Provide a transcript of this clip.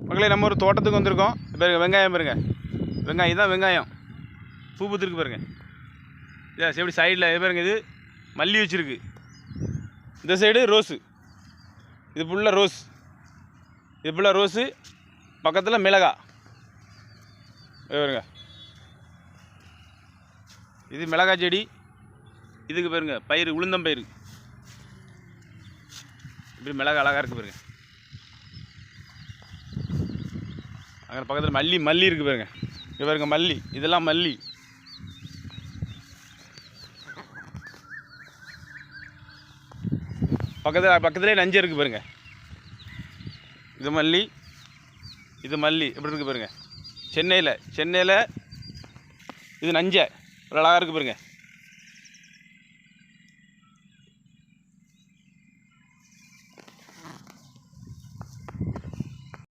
மக்களே நம்ம ஒரு தோட்டத்துக்கு வந்திருக்கோம். பாருங்க வெங்காயம், பாருங்க வெங்காயம், இதுதான் வெங்காயம் பூ பூத்துருக்கு பாருங்க. எஸ் எப்படி சைடில் பாருங்க, இது மல்லி வச்சுருக்கு, இந்த சைடு ரோஸு, இது ஃபுல்லாக ரோஸ், இது ஃபுல்லாக ரோஸு, பக்கத்தில் மிளகா பாருங்க, இது மிளகாய் செடி, இதுக்கு பாருங்க பயிர் உளுந்தம்பயிறு, இப்படி மிளகா அழகாக இருக்குது பாருங்க. அங்கே பக்கத்தில் மல்லி இருக்குது பாருங்க, இது பாருங்க மல்லி, இதெல்லாம் மல்லி, பக்கத்துலேயே நஞ்சை இருக்குது பாருங்க, இது மல்லி, இது மல்லி எப்படி இருக்குது பாருங்க. சென்னையில் இது நஞ்சை அழகாக இருக்குது பாருங்க.